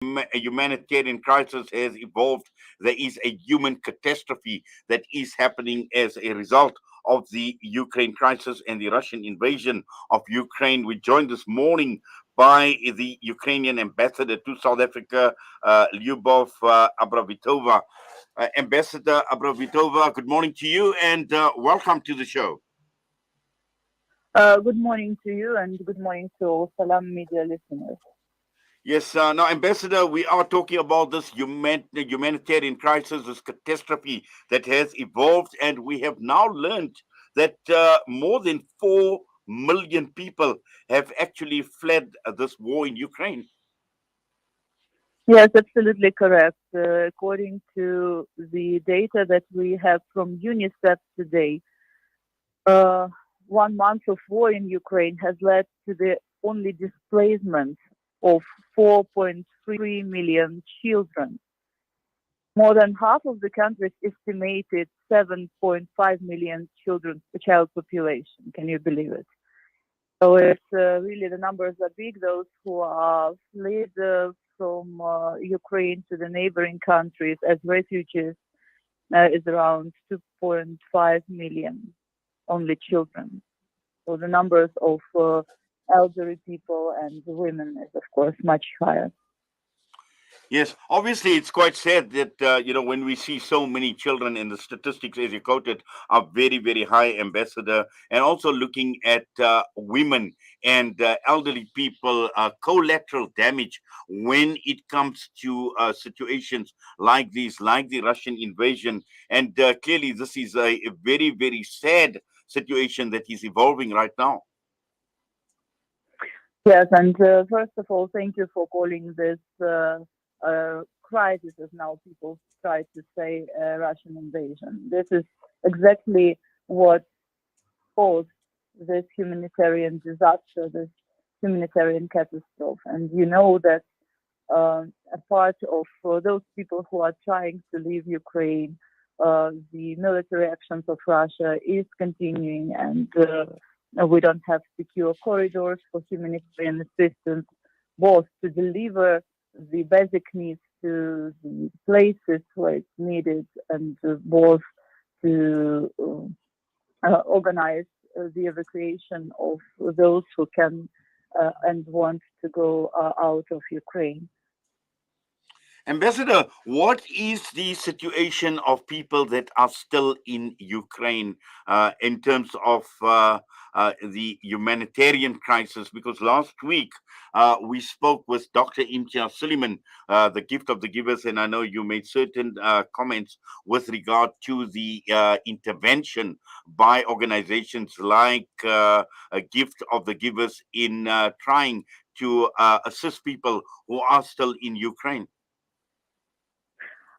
a humanitarian crisis has evolved. There is a human catastrophe that is happening as a result of the Ukraine crisis and the Russian invasion of Ukraine. We joined this morning by the Ukrainian ambassador to South Africa, Liubov Abravitova. Ambassador Abravitova, good morning to you and welcome to the show. Good morning to you and good morning to all Salam Media listeners. Yes, now, Ambassador, we are talking about this humanitarian crisis, this catastrophe that has evolved, and we have now learned that more than 4 million people have actually fled this war in Ukraine. Yes, absolutely correct. According to the data that we have from UNICEF today, 1 month of war in Ukraine has led to the only displacement of 4.3 million children. More than half of the country's estimated 7.5 million child population. Can you believe it? So it's really the numbers are big. Those who are fled from Ukraine to the neighboring countries as refugees is around 2.5 million, only children. So the numbers of elderly people and women is, of course, much higher. Yes, obviously, it's quite sad that when we see so many children, and the statistics, as you quoted, are very, very high, Ambassador, and also looking at women and elderly people, collateral damage when it comes to situations like these, like the Russian invasion, and clearly, this is a very, very sad situation that is evolving right now. Yes, and first of all, thank you for calling this crisis, as now people try to say, Russian invasion. This is exactly what caused this humanitarian disaster, this humanitarian catastrophe. And you know that a part of those people who are trying to leave Ukraine, the military actions of Russia is continuing, and we don't have secure corridors for humanitarian assistance, both to deliver the basic needs to the places where it's needed, and both to organize the evacuation of those who can and want to go out of Ukraine. Ambassador, what is the situation of people that are still in Ukraine in terms of the humanitarian crisis? Because last week we spoke with Dr. Imtiaz Suleiman, the gift of the givers, and I know you made certain comments with regard to the intervention by organizations like a gift of the givers in trying to assist people who are still in Ukraine.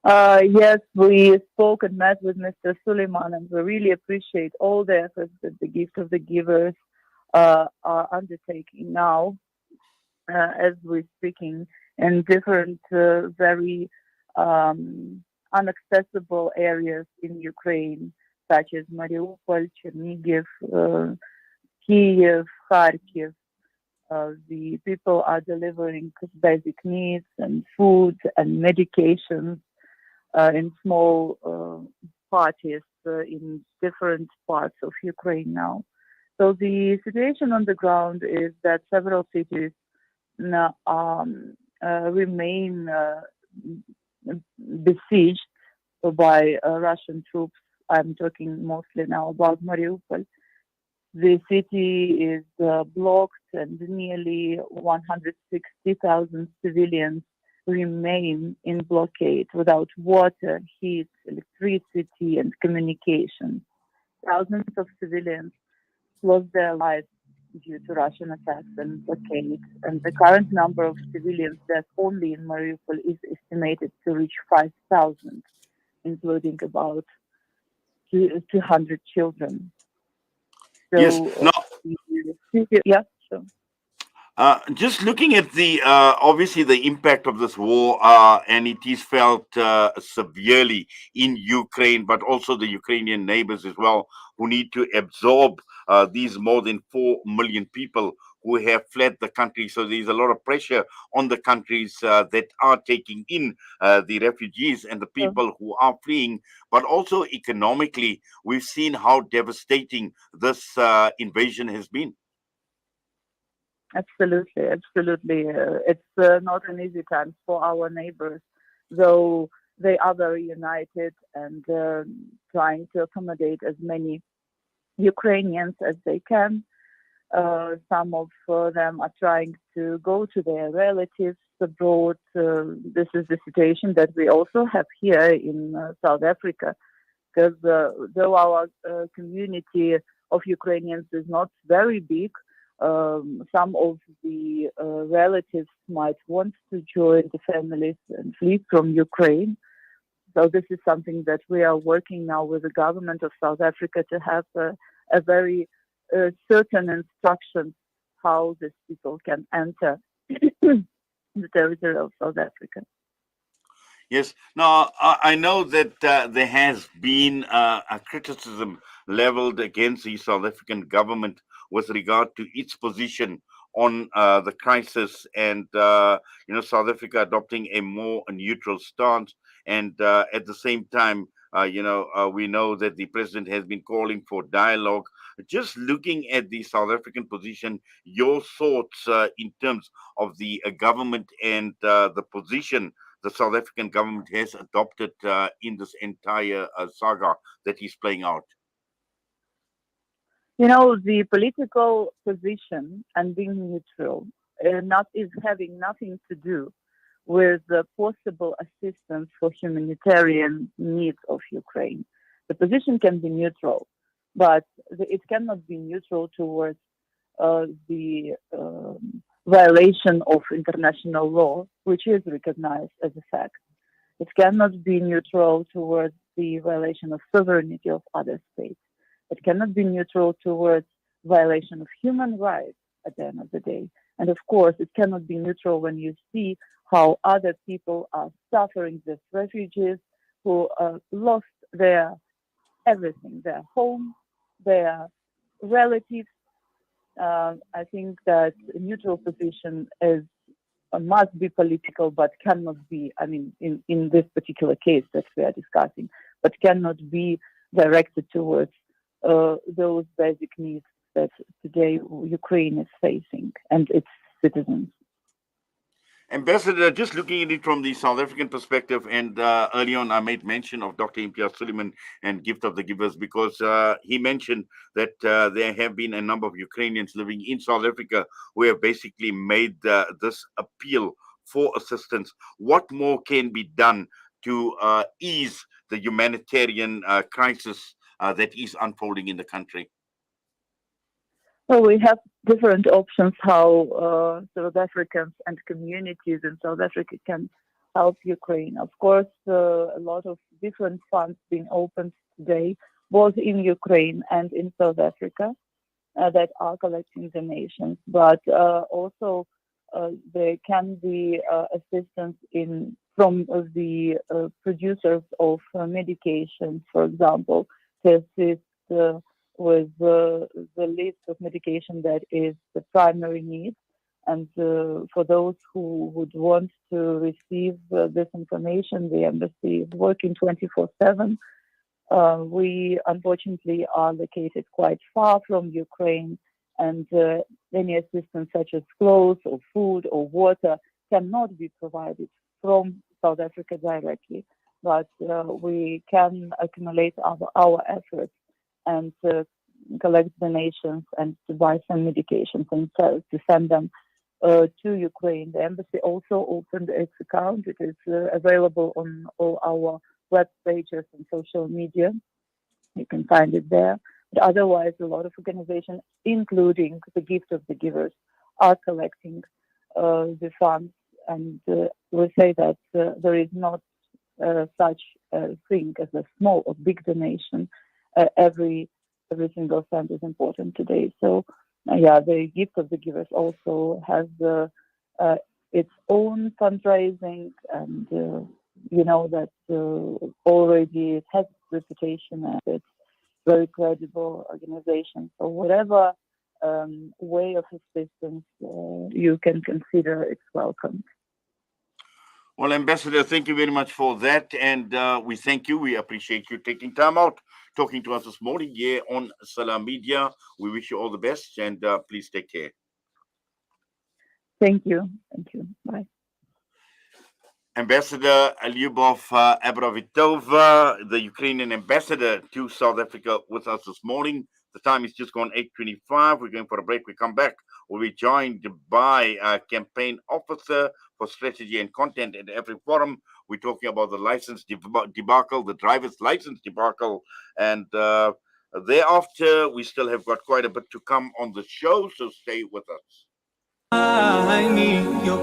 Yes, we spoke and met with Mr. Suleiman, and we really appreciate all the efforts that the Gift of the Givers are undertaking now, as we're speaking, in different very inaccessible areas in Ukraine, such as Mariupol, Chernigiv, Kiev, Kharkiv. The people are delivering basic needs and food and medications in small parties in different parts of Ukraine now. So the situation on the ground is that several cities remain besieged by Russian troops. I'm talking mostly now about Mariupol. The city is blocked, and nearly 160,000 civilians remain in blockade without water, heat, electricity, and communication. Thousands of civilians lost their lives due to Russian attacks and blockade, and the current number of civilians deaths only in Mariupol is estimated to reach 5,000, including about 200 children. Yes. So, Now, yeah, so. just looking at the obviously the impact of this war, and it is felt severely in Ukraine, but also the Ukrainian neighbors as well, who need to absorb these more than 4 million people who have fled the country. So there's a lot of pressure on the countries that are taking in the refugees and the So, people who are fleeing. But also economically, we've seen how devastating this invasion has been. absolutely, absolutely. It's not an easy time for our neighbors, though they are very united and trying to accommodate as many Ukrainians as they can. Some of them are trying to go to their relatives abroad. This is the situation that we also have here in South Africa, because though our community of Ukrainians is not very big, some of the relatives might want to join the families and flee from Ukraine. So this is something that we are working now with the government of South Africa to have a very certain instructions how these people can enter the territory of South Africa. Yes. Now, I know that there has been a criticism leveled against the South African government with regard to its position on the crisis, and South Africa adopting a more neutral stance, and at the same time, we know that the president has been calling for dialogue. Just looking at the South African position, your thoughts in terms of the government and the position the South African government has adopted in this entire saga that is playing out. You know, the political position and being neutral not is having nothing to do with the possible assistance for humanitarian needs of Ukraine. The position can be neutral, but it cannot be neutral towards the violation of international law, which is recognized as a fact. It cannot be neutral towards the violation of sovereignty of other states. It cannot be neutral towards violation of human rights at the end of the day. And of course, it cannot be neutral when you see how other people are suffering, these refugees who lost their everything, their home, their relatives. I think that a neutral position is must be political, but cannot be, I mean, in this particular case that we are discussing, but cannot be directed towards those basic needs that today Ukraine is facing and its citizens. Ambassador, just looking at it from the South African perspective, and early on I made mention of Dr. Imtiaz Suleiman and Gift of the Givers because he mentioned that there have been a number of Ukrainians living in South Africa who have basically made this appeal for assistance. What more can be done to ease the humanitarian crisis that is unfolding in the country? Well, we have different options how South Africans and communities in South Africa can help Ukraine. Of course, a lot of different funds being opened today, both in Ukraine and in South Africa, that are collecting donations. But also, there can be assistance in from the producers of medications, for example, to assist. With the list of medication that is the primary need. And for those who would want to receive this information, the embassy is working 24/7. We unfortunately are located quite far from Ukraine, and any assistance such as clothes or food or water cannot be provided from South Africa directly. But we can accumulate our efforts and collect donations and to buy some medications and to send them to Ukraine. The embassy also opened its account. It is available on all our web pages and social media. You can find it there. But otherwise, a lot of organizations, including the Gift of the Givers, are collecting the funds. And we say that there is not such a thing as a small or big donation. Every single cent is important today. So, the Gift of the Givers also has its own fundraising, and that already it has reputation and it's very credible organization. So whatever way of assistance, you can consider it's welcome. Well, Ambassador, thank you very much for that. And we thank you. We appreciate you taking time out, talking to us this morning here on Salam Media. We wish you all the best, and please take care. Thank you. Thank you. Bye. Ambassador Liubov Abravitova, the Ukrainian ambassador to South Africa, with us this morning. The time is just gone 8:25. We're going for a break. We come back. We'll be joined by a campaign officer for strategy and content at every forum. We're talking about the license debacle, the driver's license debacle, and thereafter, we still have got quite a bit to come on the show, so stay with us. I need your